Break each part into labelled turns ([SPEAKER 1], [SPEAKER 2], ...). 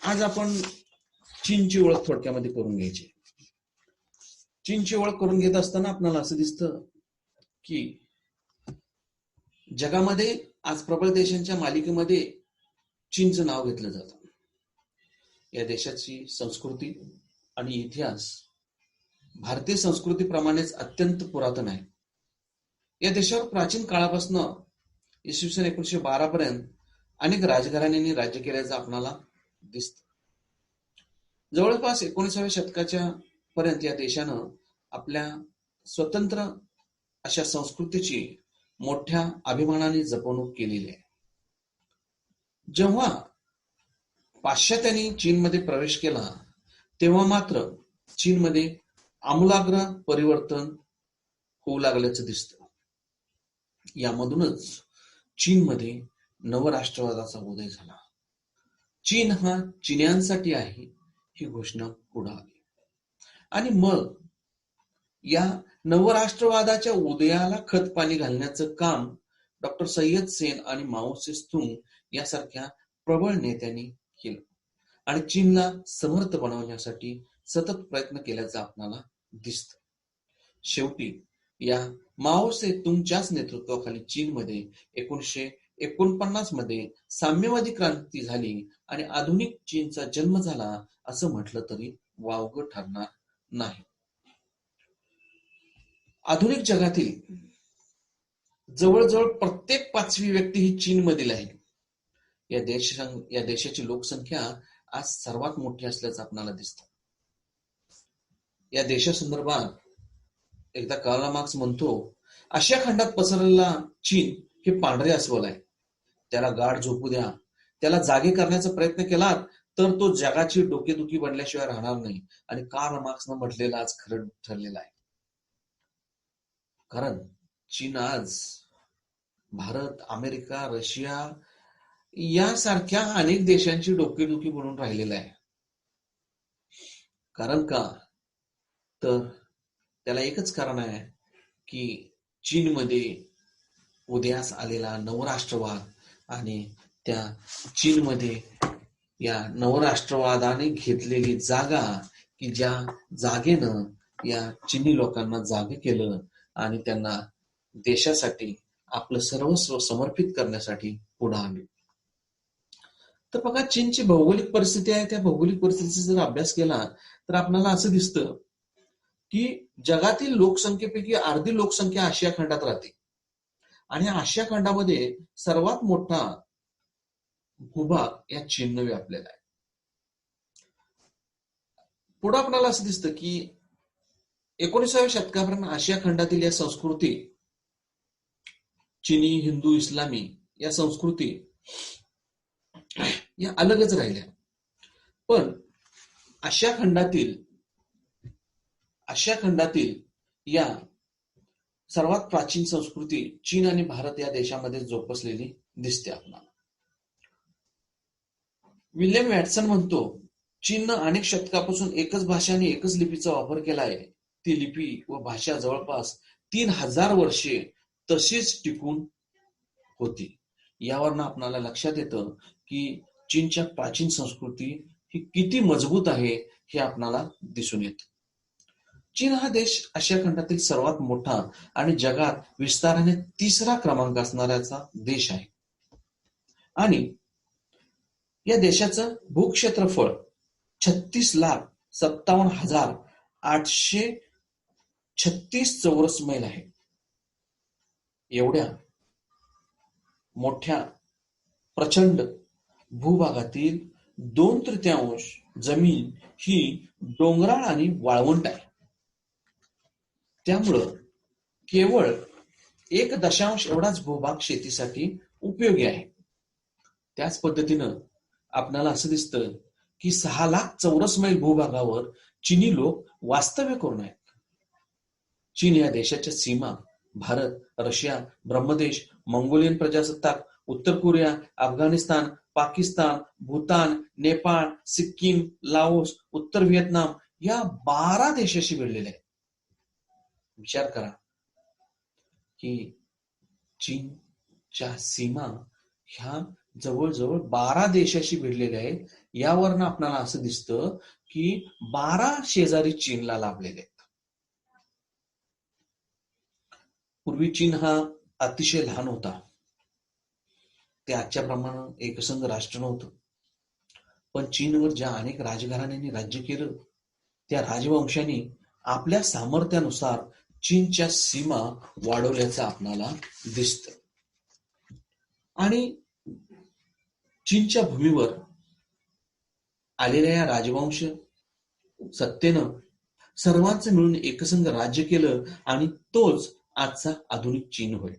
[SPEAKER 1] आज आपण चीनची ओळख थोडक्यामध्ये करून घ्यायची. चीनची ओळख करून घेत असताना आपल्याला असं दिसतं की जगामध्ये आज प्रबळ देशांच्या मालिकेमध्ये चीनचं नाव घेतलं जातं. या देशाची संस्कृती आणि इतिहास भारतीय संस्कृतीप्रमाणेच अत्यंत पुरातन आहे. या देशावर प्राचीन काळापासून इसवी सन 1912 पर्यंत अनेक राजघराण्यांनी राज्य केल्याचं आपल्याला दिसतं. जवळपास 19व्या शतकाच्या पर्यंत या देशानं आपल्या स्वतंत्र अशा संस्कृतीची मोठ्या अभिमानाने जपवणूक केलेली आहे. जेव्हा पाश्चात्यांनी चीनमध्ये प्रवेश केला तेव्हा मात्र चीनमध्ये आमूलाग्र परिवर्तन होऊ लागल्याचं दिसतं. यामधूनच चीनमध्ये नवराष्ट्रवादाचा उदय झाला. चीन हा चीन्यांसाठी आहे ही घोषणा पुढे आली आणि मग या नवराष्ट्रवादाच्या उदयाला खतपाणी घालण्याचं काम डॉक्टर सय्यद सेन आणि माओ त्से-तुंग यासारख्या प्रबळ नेत्यांनी केलं आणि चीनला समर्थ बनवण्यासाठी सतत प्रयत्न केल्याचं आपल्याला दिसतं. शेवटी या माओ त्से-तुंगच्याच नेतृत्वाखाली चीनमध्ये 1949 मध्ये साम्यवादी क्रांती झाली आणि आधुनिक चीनचा जन्म झाला असं म्हटलं तरी वावगं ठरणार नाही. आधुनिक जगातील जवळजवळ प्रत्येक 5वी व्यक्ती ही चीनमधील आहे. या देशाची लोकसंख्या आज सर्वात मोठी असल्याचं आपल्याला दिसतं. या देशासंदर्भात एकदा कार्ल मार्क्स म्हणतो, आशिया खंडात पसरलेला चीन हे पांढरे अस्वल आहे. त्याला गाढ झोपू द्या, त्याला जागे करण्याचा प्रयत्न केला तर तो जगाची डोकेदुखी बनल्याशिवाय राहणार नाही. आणि कार्ल मार्क्सनं म्हटलेलं आज खरं ठरलेलं आहे. कारण चीन आज भारत, अमेरिका, रशिया यासारख्या अनेक देशांची डोकेदुखी बनून राहिलेला आहे. कारण का तर त्याला एकच कारण आहे की चीनमध्ये उदयास आलेला नवराष्ट्रवाद आणि त्या चीनमध्ये या नवराष्ट्रवादाने घेतलेली जागा की ज्या जागेनं या चीनी लोकांना जागे केलं आणि त्यांना देशासाठी आपलं सर्वस्व समर्पित करण्यासाठी पुढे आले. तर बघा, चीनची भौगोलिक परिस्थिती आहे. त्या भौगोलिक परिस्थितीचा जर अभ्यास केला तर आपल्याला असं दिसतं की जगातील लोकसंख्येपैकी अर्धी लोकसंख्या आशिया खंडात राहते आणि आशिया खंडामध्ये सर्वात मोठा भूभाग या चीननं व्यापलेला आहे. पुढे आपल्याला असं दिसतं की 19व्या शतकापर्यंत आशिया खंडातील या संस्कृती, चीनी, हिंदू, इस्लामी या संस्कृती या अलगच राहिल्या. पण आशिया खंडातील या सर्वात प्राचीन संस्कृती चीन आणि भारत या देशामध्ये जोपासलेली दिसते आपल्याला. विल्यम वॅटसन म्हणतो, चीननं अनेक शतकापासून एकच भाषा आणि एकच लिपीचा वापर केला आहे. ती लिपी व भाषा जवळपास 3000 वर्षे तशीच टिकून होती. यावरनं आपल्याला लक्षात येतं की चीनच्या प्राचीन संस्कृती ही किती मजबूत आहे हे आपल्याला दिसून येतं. चीन हा देश आशिया खंडातील सर्वात मोठा आणि जगात विस्ताराने 3रा क्रमांक असणाऱ्याचा देश आहे. आणि या देशाचं भूक्षेत्रफळ 36,57,836 चौरस मैल आहे. एवढ्या मोठ्या प्रचंड भूभागातील 2/3 जमीन ही डोंगराळ आणि वाळवंट आहे. त्यामुळं केवळ 1 एवढाच भूभाग शेतीसाठी उपयोगी आहे. त्याच पद्धतीनं आपल्याला असं दिसतं की 6 लाख चौरस मैल भूभागावर चीनी लोक वास्तव्य करून आहेत. चीन या देशाच्या सीमा भारत, रशिया, ब्रह्मदेश, मंगोलियन प्रजासत्ताक, उत्तर कोरिया, अफगाणिस्तान, पाकिस्तान, भूतान, नेपाळ, सिक्कीम, लाओस, उत्तर व्हिएतनाम या 12 देशाशी भिडलेले आहेत. विचार करा की चीनच्या सीमा ह्या जवळजवळ 12 देशाशी भिडलेल्या आहेत यावरनं आपल्याला असं दिसतं की 12 शेजारी चीनला लाभलेले आहेत. पूर्वी चीन हा अतिशय लहान होता. ते आजच्या प्रमाणात एकसंघ राष्ट्र नव्हतं. पण चीनवर ज्या अनेक राजघराण्यांनी राज्य केलं, त्या राजवंशांनी आपल्या सामर्थ्यानुसार चीनच्या सीमा वाढवल्याचं आपल्याला दिसतं. आणि चीनच्या भूमीवर आलेल्या या राजवंश सत्तेनं सर्वांचं मिळून एकसंघ राज्य केलं आणि तोच आजचा आधुनिक चीन होय.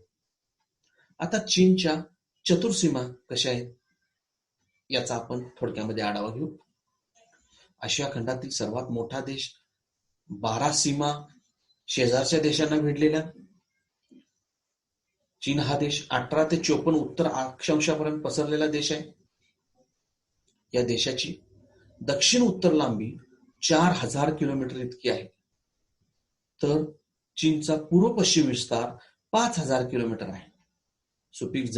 [SPEAKER 1] आता चीनच्या चतुर्सीमा कशा आहेत याचा आपण थोडक्यामध्ये आढावा घेऊ. आशिया खंडातील सर्वात मोठा देश, 12 सीमा शेजारच्या देशांना भिडलेल्या. चीन हा देश 18 ते 54 उत्तर अक्षांशापर्यंत पसरलेला देश आहे. या देशाची दक्षिण उत्तर लांबी 4000 किलोमीटर इतकी आहे. तर चीनचा पूर्व पश्चिम विस्तार 5000 किलोमीटर आहे. सुपीक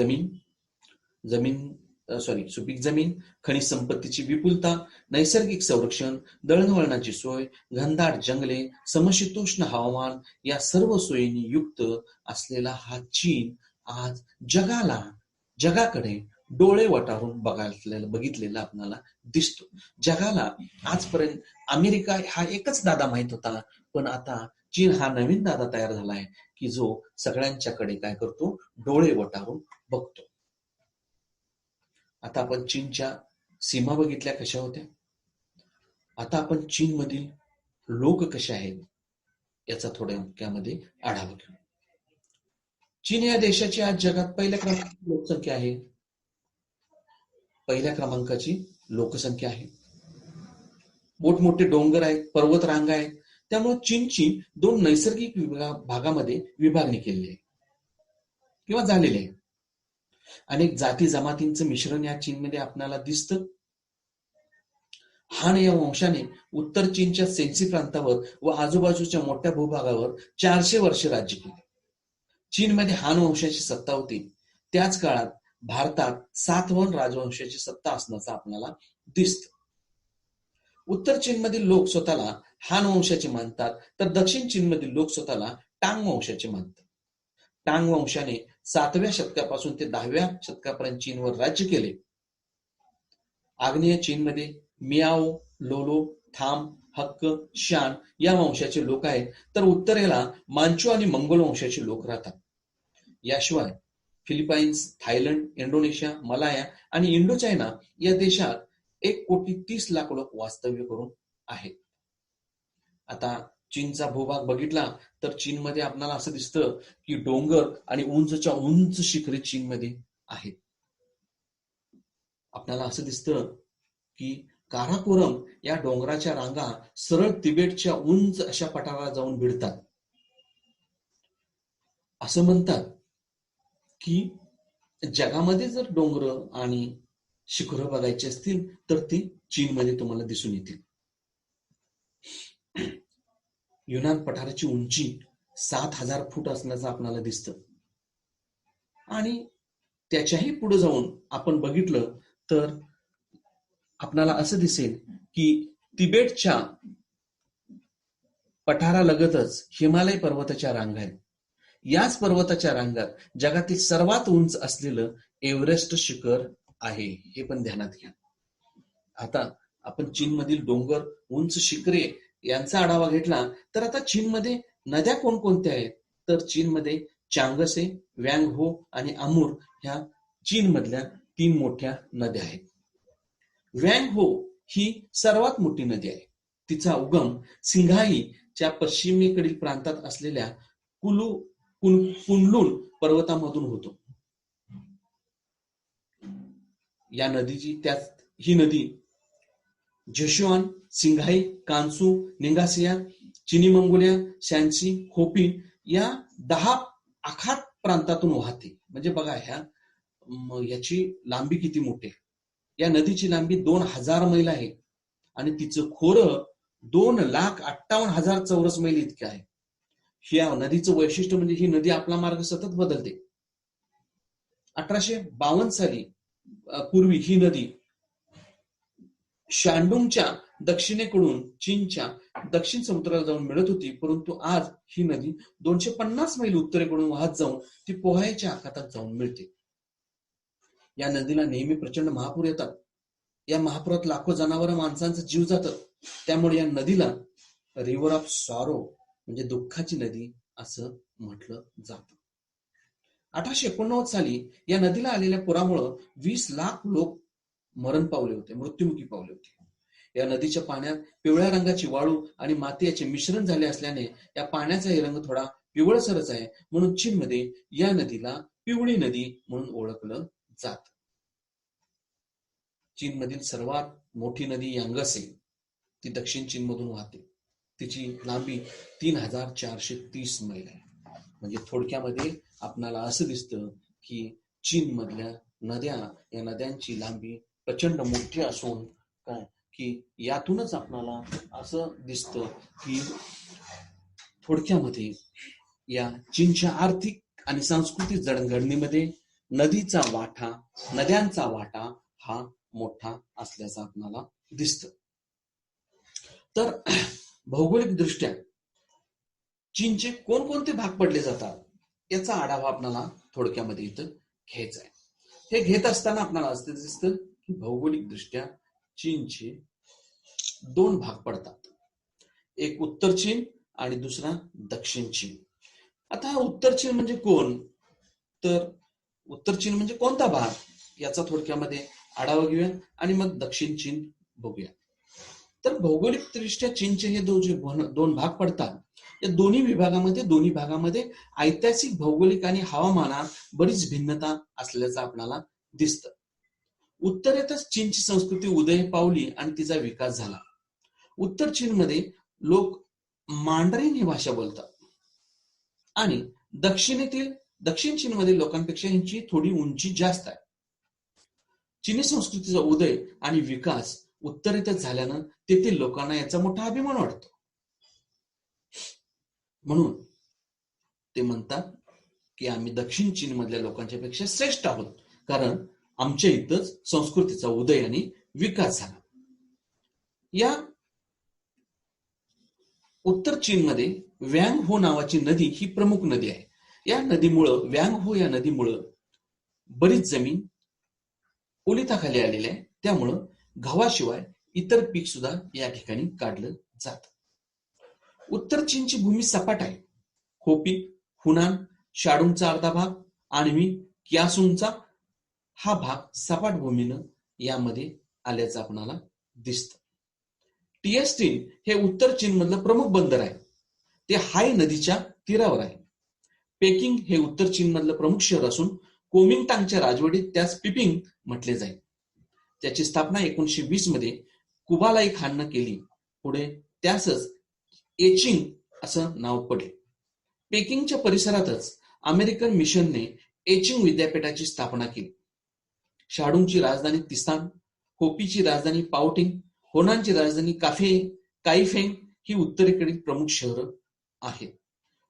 [SPEAKER 1] जमीन, खनिज संपत्तीची विपुलता, नैसर्गिक संरक्षण, दळणवळणाची सोय, घनदाट जंगले, समशीतोष्ण हवामान या सर्व सोयींनी युक्त असलेला हा चीन आज जगाकडे डोळे वटारून बघितलेला आपल्याला दिसतो. जगाला आजपर्यंत अमेरिका हा एकच दादा माहित होता, पण आता चीन हा नवीन दादा तयार झाला आहे की जो सगळ्यांच्याकडे काय करतो, डोळे वटारून बघतो. आता आपण चीनच्या सीमा बघितल्या कशा होत्या. आता आपण चीनमधील लोक कसे आहेत याचा थोड्यामध्ये आढावा घेऊ. चीन या देशाची आज जगात पहिल्या क्रमांकाची लोकसंख्या आहे. मोठमोठे डोंगर आहेत, पर्वत रांगा आहेत. त्यामुळे चीनची 2 नैसर्गिक भागामध्ये विभागणी केलेली आहे किंवा झालेली आहे. अनेक जाती जमातींचं मिश्रण या चीनमध्ये आपल्याला दिसतं. हान या वंशाने उत्तर चीनच्या सेन्सी प्रांतावर व आजूबाजूच्या मोठ्या भूभागावर 400 वर्षे राज्य केले. चीनमध्ये हान वंशाची सत्ता होती. त्याच काळात भारतात सातवाहन राजवंशाची सत्ता असण्याचं आपल्याला दिसतं. उत्तर चीनमधील लोक स्वतःला हान वंशाचे मानतात, तर दक्षिण चीनमधील लोक स्वतःला टांग वंशाचे मानतात. टांग वंशाने 7व्या शतकापासून ते 10व्या शतकापर्यंत चीनवर राज्य केले. आग्नेय चीनमध्ये मियाओ, लोलो, थाम, हक्क, शान या वंशाचे लोक आहेत, तर उत्तरेला मांचू आणि मंगोल वंशाचे लोक राहतात. याशिवाय फिलिपाईन्स, थायलंड, इंडोनेशिया, मलाया आणि इंडो चायना या देशात 1,30,00,000 लोक वास्तव्य करून आहेत. आता चीनचा भूभाग बघितला तर चीनमध्ये आपल्याला असं दिसतं की डोंगर आणि उंचच्या उंच शिखरे चीनमध्ये आहेत. आपल्याला असं दिसतं की काराकोरम या डोंगराच्या रांगा सरळ तिबेटच्या उंच अशा पठाराला जाऊन भिडतात. असं म्हणतात की जगामध्ये जर डोंगर आणि शिखरं बघायची असतील तर ती चीनमध्ये तुम्हाला दिसून येतील. युनान पठाराची उंची 7,000 फूट असल्याचं आपल्याला दिसतं. आणि त्याच्याही पुढे जाऊन आपण बघितलं तर आपल्याला असं दिसेल की तिबेटच्या पठारालगतच हिमालय पर्वताच्या रांगा आहेत. याच पर्वताच्या रांगात जगातील सर्वात उंच असलेलं एव्हरेस्ट शिखर आहे, हे पण ध्यानात घ्या. आता आपण चीनमधील डोंगर, उंच शिखरे यांचा आढावा घेतला तर आता चीनमध्ये नद्या कोणकोणत्या आहेत, तर चीनमध्ये चांगसे, वँगहो आणि अमूर ह्या चीनमधल्या 3 मोठ्या नद्या आहेत. वँगहो ही सर्वात मोठी नदी आहे. तिचा उगम सिंघाईच्या पश्चिमेकडील प्रांतात असलेल्या कुनलुन पर्वतामधून होतो. ही नदी झेशुआन, सिंघाई, कान्सू, निंगासिया, चिनी मंगोलिया, शॅन्सी, खोपिन या 10 आखात प्रांतातून वाहते. म्हणजे बघा याची लांबी किती मोठी आहे. या नदीची लांबी 2000 मैल आहे आणि तिचं खोरं 2,58,000 चौरस मैल इतके आहे. या नदीचं वैशिष्ट्य म्हणजे ही नदी आपला मार्ग सतत बदलते. 1852 साली पूर्वी ही नदी शांडुंगच्या दक्षिणेकडून चीनच्या दक्षिण समुद्राला जाऊन मिळत होती, परंतु आज ही नदी 250 मैल उत्तरेकडून वाहत जाऊन ती पोहायच्या आखातात जाऊन मिळते. या नदीला नेहमी प्रचंड महापूर येतात. या महापुरात लाखो जनावर माणसांचा जीव जातात. त्यामुळे या नदीला रिव्हर ऑफ सॉरो म्हणजे दुःखाची नदी असं म्हटलं जातं. 1889 साली या नदीला आलेल्या पुरामुळे 20 लाख लोक मरण पावले होते, मृत्युमुखी पावले होते. या नदीच्या पाण्यात पिवळ्या रंगाची वाळू आणि माती याचे मिश्रण झाले असल्याने या पाण्याचाही रंग थोडा पिवळसरच आहे. म्हणून चीनमध्ये या नदीला पिवळी नदी म्हणून ओळखलं जात. चीनमधील सर्वात मोठी नदी यांगस आहे. ती दक्षिण चीनमधून वाहते. तिची लांबी 3430 मैल आहे. म्हणजे थोडक्यामध्ये आपल्याला असं दिसतं की चीन मधल्या नद्या, या नद्यांची लांबी प्रचंड मोठी असून काय की यातूनच आपल्याला असं दिसतं की थोडक्यामध्ये या चीनच्या आर्थिक आणि सांस्कृतिक जडणघडणीमध्ये नद्यांचा वाटा हा मोठा असल्याचं आपल्याला दिसतं. तर भौगोलिक दृष्ट्या चीनचे कोणकोणते भाग पडले जातात याचा आढावा आपल्याला थोडक्यामध्ये इथं घ्यायचा आहे. हे घेत असताना आपल्याला असं दिसतं की भौगोलिक दृष्ट्या चीनचे 2 भाग पडतात. एक उत्तर चीन आणि दुसरा दक्षिण चीन. आता हा उत्तर चीन म्हणजे कोण, तर उत्तर चीन म्हणजे कोणता भाग याचा थोडक्यामध्ये आढावा घेऊया आणि मग दक्षिण चीन बघूया. तर भौगोलिक दृष्ट्या चीनचे हे दोन भाग पडतात. या दोन्ही भागामध्ये ऐतिहासिक, भौगोलिक आणि हवामानात बरीच भिन्नता असल्याचं आपल्याला दिसतं. उत्तरेतच चीनची संस्कृती उदय पावली आणि तिचा विकास झाला. उत्तर चीनमध्ये लोक मांडरीन ही भाषा बोलतात आणि दक्षिण चीनमधील लोकांपेक्षा यांची थोडी उंची जास्त आहे. चीनी संस्कृतीचा उदय आणि विकास उत्तरेतच झाल्यानं तेथील लोकांना याचा मोठा अभिमान वाटतो. म्हणून ते म्हणतात की आम्ही दक्षिण चीन मधल्या लोकांच्या पेक्षा श्रेष्ठ आहोत, कारण आमच्या इथंच संस्कृतीचा उदय आणि विकास झाला. या उत्तर चीनमध्ये व्यांग हो नावाची नदी ही प्रमुख नदी आहे. व्यांग हो या नदीमुळं बरीच जमीन ओलिताखाली आलेली आहे. त्यामुळं गव्हाशिवाय इतर पीक सुद्धा या ठिकाणी काढलं जातं. उत्तर चीनची भूमी सपाट आहे. होपी, हुनान, शाडूंगचा अर्धा भाग, आणवी, कियासूंगचा हा भाग सपाट भूमीनं यामध्ये आल्याचं आपल्याला दिसतं. टिएस्टिन हे उत्तर चीन मधलं प्रमुख बंदर आहे. ते हाय नदीच्या तीरावर आहे. पेकिंग हे उत्तर चीन मधलं प्रमुख शहर असून कोमिंगटांगच्या राजवटीत त्यास पिपिंग म्हटले जाईल. त्याची स्थापना 1920 मध्ये कुबालाई खाननं केली. पुढे त्यासच एचिंग असं नाव पडले. पेकिंगच्या परिसरातच अमेरिकन मिशनने एचिंग विद्यापीठाची स्थापना केली. शाडूंगची राजधानी तिस्तान, होपीची राजधानी पाओटिंग, होनानची राजधानी काईफेंग ही उत्तरेकडील प्रमुख शहरं आहेत.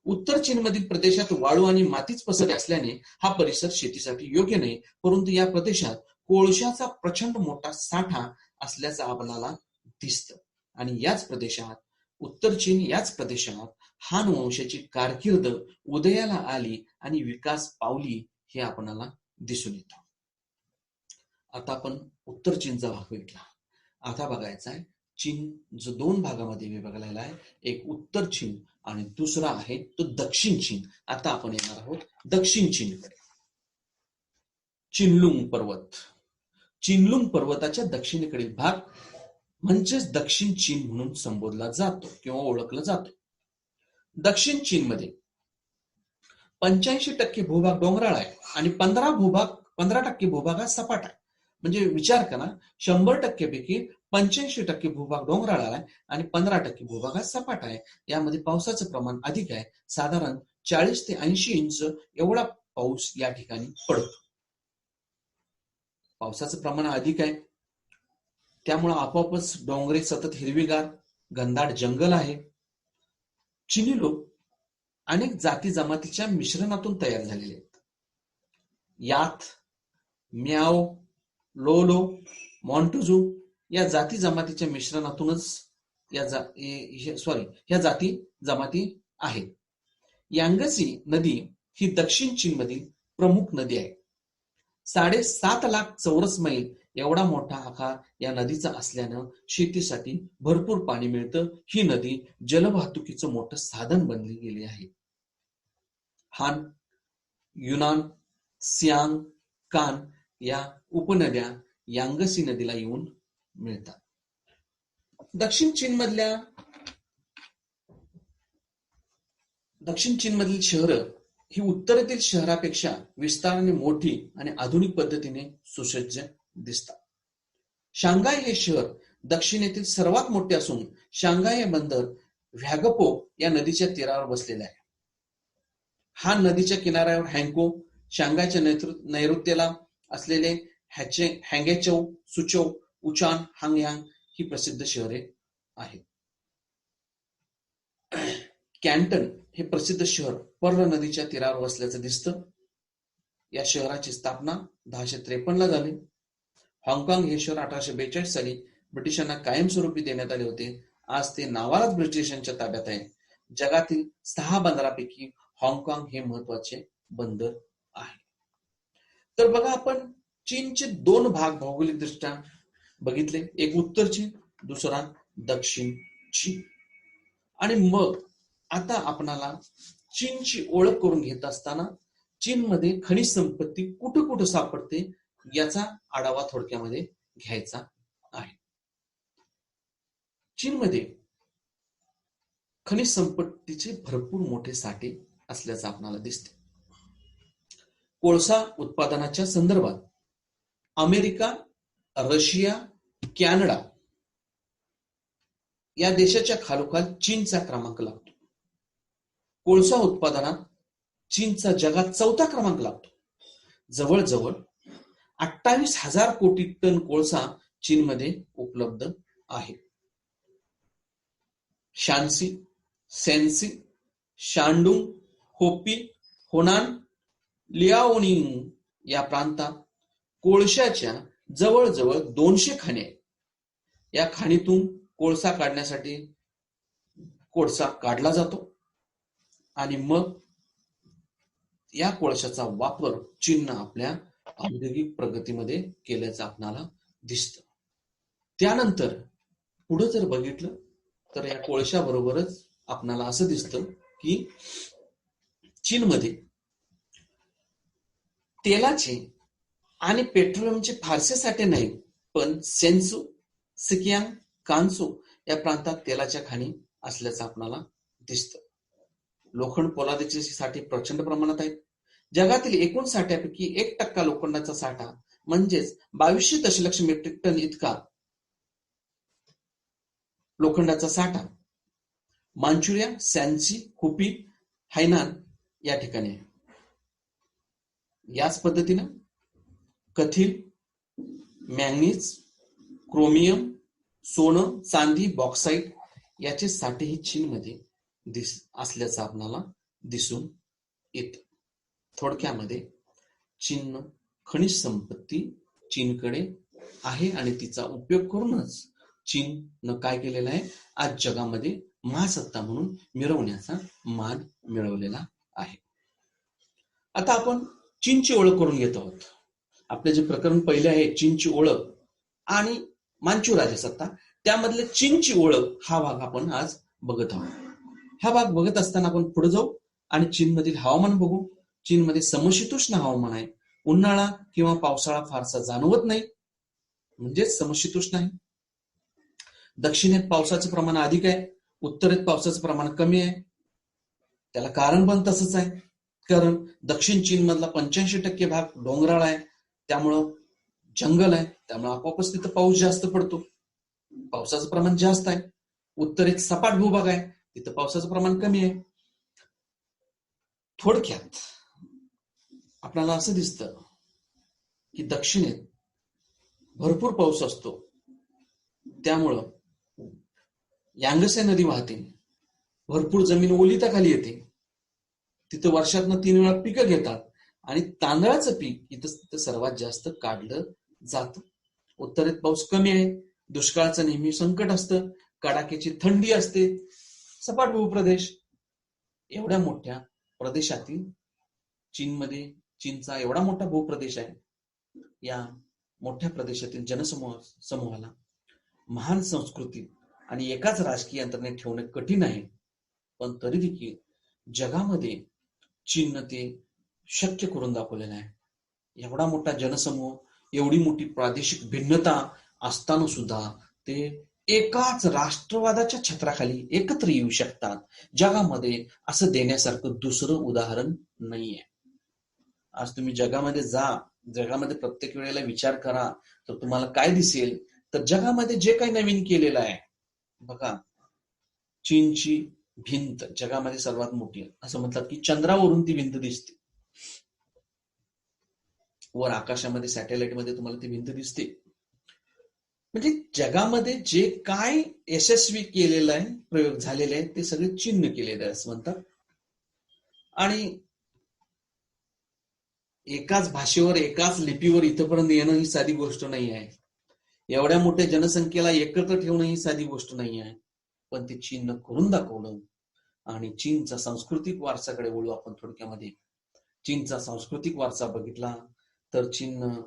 [SPEAKER 1] उत्तर चीनमधील प्रदेशात वाळू आणि मातीच पसरली असल्याने हा परिसर शेतीसाठी योग्य नाही, परंतु या प्रदेशात कोळशाचा प्रचंड मोठा साठा असल्याचं आपल्याला दिसतं. आणि उत्तर चीन याच प्रदेशात हान वंशाची कारकीर्द उदयाला आली आणि विकास पावली हे आपल्याला दिसून येतं. आता आपण उत्तर चीनचा भाग बघितला. आता बघायचा आहे चीन जो 2 भागामध्ये विभागलेला आहे, एक उत्तर चीन आणि दुसरा आहे तो दक्षिण चीन. आता आपण येणार आहोत दक्षिण चीनकडे. चिनलुंग पर्वताच्या दक्षिणेकडील भाग म्हणजेच दक्षिण चीन म्हणून संबोधला जातो किंवा ओळखला जातो. दक्षिण चीनमध्ये 85% भूभाग डोंगराळ आहे आणि 15% भूभाग हा सपाट आहे. म्हणजे विचार करा, 100% पैकी 85% भूभाग डोंगराळ आहे आणि 15% भूभाग हा सपाट आहे. यामध्ये पावसाचं प्रमाण अधिक आहे. साधारण 40 ते 80 इंच एवढा पाऊस या ठिकाणी पडतो. पावसाचं प्रमाण अधिक आहे, त्यामुळे आपोआपच डोंगरे सतत हिरवीगार घनदाट जंगल आहे. चिनी लोक अनेक जाती जमातीच्या मिश्रणातून तयार झालेले आहेत. यात, म्याओ, लोलो, मॉन्टुजू या जाती जमातीच्या मिश्रणातूनच ह्या जाती जमाती आहेत. यांगसी नदी ही दक्षिण चीनमधील प्रमुख नदी आहे. 7.5 लाख चौरस मैल एवढा मोठा आकार या नदीचा असल्यानं शेतीसाठी भरपूर पाणी मिळतं. ही नदी जलवाहतुकीचं मोठं साधन बनली गेली आहे. हान, युनान, सियांग, कान या उपनद्या यांगसी नदीला येऊन मिळतात. दक्षिण चीनमधील शहरं ही उत्तरेतील शहरापेक्षा विस्ताराने मोठी आणि आधुनिक पद्धतीने सुसज्ज दिसतात. शांघाय हे शहर दक्षिणेतील सर्वात मोठे असून शांघाय हे बंदर व्हॅगपो या नदीच्या तीरावर बसलेले आहे. हा नदीच्या किनाऱ्यावर हँको, शांघायच्या नैऋत्येला असलेले हँगेचौ, सुचौ, उचान, हांगयांग ही प्रसिद्ध शहरे आहेत. कॅन्टन हे प्रसिद्ध शहर पर्ल नदीच्या तीरावर वसल्याचं दिसतं. या शहराची स्थापना 1053 ला झाली. हाँगकाँग हे शहर 1842 साली ब्रिटिशांना कायमस्वरूपी देण्यात आले होते. आज ते नावालाच ब्रिटिशांच्या ताब्यात आहे. जगातील 6 बंदरापैकी हाँगकाँग हे महत्वाचे बंदर आहे. तर बघा, आपण चीनचे 2 भाग भौगोलिक दृष्ट्या बघितले, एक उत्तर चीन, दुसरा दक्षिण चीन. आणि मग आता आपणाला चीनची ओळख करून घेत असताना चीनमध्ये खनिज संपत्ती कुठं कुठं सापडते याचा आढावा थोडक्यामध्ये घ्यायचा आहे. चीनमध्ये खनिज संपत्तीचे भरपूर मोठे साठे असल्याचं आपल्याला दिसते. कोळसा उत्पादनाच्या संदर्भात अमेरिका, रशिया, कॅनडा या देशाच्या खालोखाल चीनचा क्रमांक लागतो. कोळसा उत्पादनात चीनचा जगात 4था क्रमांक लागतो. जवळजवळ 28,000 कोटी टन कोळसा चीनमध्ये उपलब्ध आहे. शान्सी, सेन्सी, शांडुंग, होपी, होनान, लियाओनिंग या प्रांतात कोळशाच्या जवळजवळ 200 खाणी आहेत. या खाणीतून कोळसा काढण्यासाठी कोळसा काढला जातो आणि मग या कोळशाचा वापर चीननं आपल्या औद्योगिक प्रगतीमध्ये केल्याचं आपल्याला दिसतं. त्यानंतर पुढे जर बघितलं तर या कोळशाबरोबरच आपल्याला असं दिसतं की चीनमध्ये तेलाचे आणि पेट्रोलियमचे फारसे साठे नाही, पण सेन्सू, सिकियांग, कान्सू या प्रांतात तेलाच्या खाणी असल्याचं आपल्याला दिसतं. लोखंड पोलादाचे साठे प्रचंड प्रमाणात आहेत. जगातील एकूण साठ्यापैकी 1% लोखंडाचा साठा म्हणजेच 2200 दशलक्ष मेट्रिक टन इतका लोखंडाचा साठा मांचुरिया, सॅन्सी, हुपी, हैनान या ठिकाणी आहे. याच पद्धतीनं कथील, मॅंगनीज, क्रोमियम, सोनं, चांदी, बॉक्साईट याचे साठेही चीनमध्ये असल्याचं आपल्याला दिसून येतं. थोडक्यामध्ये चीन खनिज संपत्ती चीनकडे आहे आणि तिचा उपयोग करूनच चीननं काय केलेलं आहे, आज जगामध्ये महासत्ता म्हणून मिरवण्याचा मान मिळवलेला आहे. आता आपण चीनची ओळख करून घेत आहोत. आपले जे प्रकरण पहिले आहे चीनची ओळख आणि मांचू राजसत्ता, त्यामधले चीनची ओळख हा भाग आपण आज बघत आहोत. हा भाग बघत असताना आपण पुढे जाऊ आणि चीनमधील हवामान बघू. चीनमध्ये समशीतोष्ण हवामान आहे. उन्हाळा किंवा पावसाळा फारसा जाणवत नाही, म्हणजेच समशीतोष्ण आहे. दक्षिणेत पावसाचं प्रमाण अधिक आहे, उत्तरेत पावसाचं प्रमाण कमी आहे. त्याला कारण पण तसंच आहे, कारण दक्षिण चीन मधला 85% भाग डोंगराळ आहे, त्यामुळं जंगल आहे, त्यामुळे आपोआपच तिथं पाऊस जास्त पडतो, पावसाचं प्रमाण जास्त आहे. उत्तरेत सपाट भूभाग आहे, तिथं पावसाचं प्रमाण कमी आहे. थोडक्यात आपल्याला असं दिसतं की दक्षिणेत भरपूर पाऊस असतो, त्यामुळं यांगसे नदी वाहते, भरपूर जमीन ओलिताखाली येते, तिथं वर्षातनं 3 वेळा पिकं घेतात आणि तांदळाचं पीक इथं सर्वात जास्त काढलं जातं. उत्तरेत पाऊस कमी आहे, दुष्काळाचं नेहमी संकट असतं, कडाक्याची थंडी असते, सपाट भूप्रदेश. एवढ्या मोठ्या प्रदेशातील चीनचा एवढा मोठा भूप्रदेश आहे. या मोठ्या प्रदेशातील समूहाला महान संस्कृती आणि एकाच राजकीय यंत्रणेत ठेवणे कठीण आहे. पण तरी देखील जगामध्ये चीननं ते शक्य करून दाखवलेलं आहे. एवढा मोठा जनसमूह, एवढी मोठी प्रादेशिक भिन्नता असताना सुद्धा ते एकाच राष्ट्रवादाच्या छत्राखाली एकत्र येऊ शकतात. जगामध्ये असं देण्यासारखं दुसरं उदाहरण नाहीये. आज तुम्ही जगामध्ये जगामध्ये प्रत्येक वेळेला विचार करा तर तुम्हाला काय दिसेल, तर जगामध्ये जे काही नवीन केलेलं आहे बघा, चीनची भिंत जगामध्ये सर्वात मोठी आहे. असं म्हणतात की चंद्रावरून ती भिंत दिसते. वर आकाशामध्ये सॅटेलाइट मध्ये तुम्हाला ती भिंत दिसते. म्हणजे जगामध्ये जे काय यशस्वी केलेलं आहे, प्रयोग झालेले आहे, ते सगळे चीनने केलेले आहे असं म्हणतात. आणि एकाच भाषेवर एकाच लिपीवर इथपर्यंत येणं ही साधी गोष्ट नाही आहे. एवढ्या मोठ्या जनसंख्येला एकत्र ठेवणं ही साधी गोष्ट नाही आहे. पण ते चीननं करून दाखवलं. आणि चीनचा सांस्कृतिक वारसाकडे वळू आपण थोडक्यामध्ये. चीनचा सांस्कृतिक वारसा बघितला तर चीननं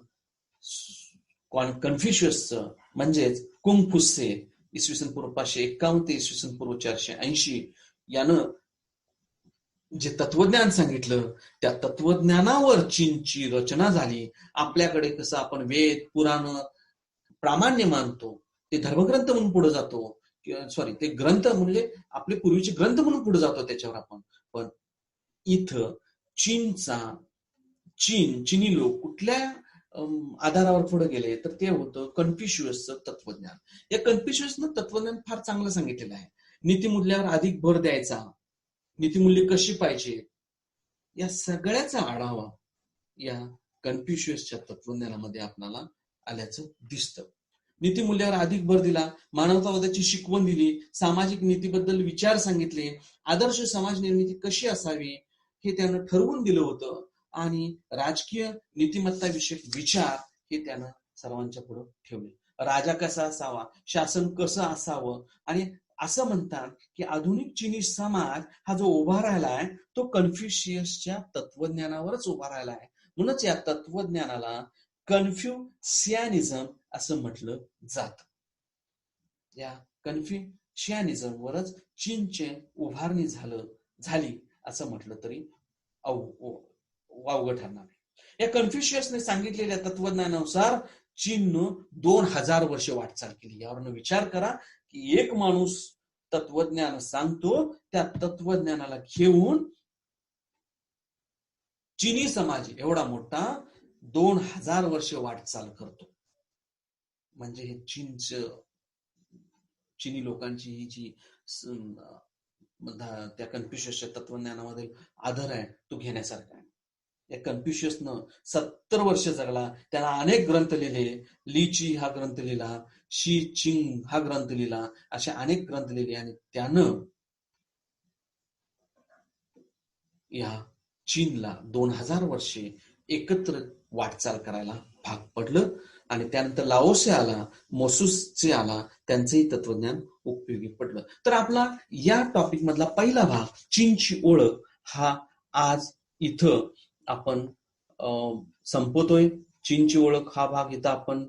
[SPEAKER 1] कन्फ्युशियसचं म्हणजेच कुंगफुत्से इसवी सन पूर्व 551 ते इसवी सन पूर्व 480 यानं जे तत्वज्ञान सांगितलं, त्या तत्वज्ञानावर चीनची रचना झाली. आपल्याकडे कसं आपण वेद पुराण प्रामाण्य मानतो, ते धर्मग्रंथ म्हणून पुढे जातो, ते ग्रंथ म्हणजे आपले पूर्वीचे ग्रंथ म्हणून पुढे जातो त्याच्यावर आपण. पण इथं चीनी लोक कुठल्या आधारावर पुढे गेले तर ते होतं कन्फ्युशियसचं तत्वज्ञान. या कन्फ्युशियसनं तत्वज्ञान फार चांगलं सांगितलेलं आहे. नीतिमूल्यावर अधिक भर द्यायचा, नीतिमूल्य कशी पाहिजे, या सगळ्याचा आढावा या कन्फ्युशियसच्या तत्वज्ञानामध्ये आपल्याला आल्याचं दिसतं. नीतिमूल्यावर अधिक भर दिला, मानवतावादाची शिकवण दिली, सामाजिक नीतीबद्दल विचार सांगितले, आदर्श समाज निर्मिती कशी असावी हे त्यानं ठरवून दिलं होतं. आणि राजकीय नीतिमत्ताविषयक विचार हे त्यानं सर्वांच्या पुढे ठेवले. राजा कसा असावा, शासन कसं असावं. आणि असं म्हणतात की आधुनिक चीनी समाज हा जो उभा राहिलाय तो कन्फ्युशियसच्या तत्वज्ञानावरच उभा राहिलाय. म्हणूनच या तत्वज्ञानाला कन्फ्युशियानिझम असं म्हटलं जात. या कन्फ्युशियानिझमवरच चीनचे उभारणी झाली असं म्हटलं तरी वावगं ठरणार. या कन्फ्युशियसने सांगितलेल्या तत्वज्ञानानुसार चीननं 2000 वर्ष वाटचाल केली. यावरनं विचार करा की एक माणूस तत्वज्ञान सांगतो, त्या तत्वज्ञानाला घेऊन चीनी समाज एवढा मोठा 2000 वर्ष वाटचाल करतो. म्हणजे हे चीनी लोकांची ही जी त्या कन्फ्युशियसच्या तत्वज्ञानामध्ये आधार आहे तो घेण्यासारखा आहे. या कन्फ्युशियसनं 70 वर्ष जगला, त्याला अनेक ग्रंथ लिहिले. लीची हा ग्रंथ लिहिला, शी चिंग हा ग्रंथ लिहिला, असे अनेक ग्रंथ लिहिले. आणि त्यानं या चीनला 2000 वर्षे एकत्र वाटचाल करायला भाग पडलं. आणि त्यानंतर लाओसे आला, मोसूत्से आला, त्यांचंही तत्वज्ञान उपयोगी पडलं. तर आपला या टॉपिक मधला पहिला भाग चीनची ओळख हा आज इथं आपण संपवतोय. चीनची ओळख हा भाग इथं आपण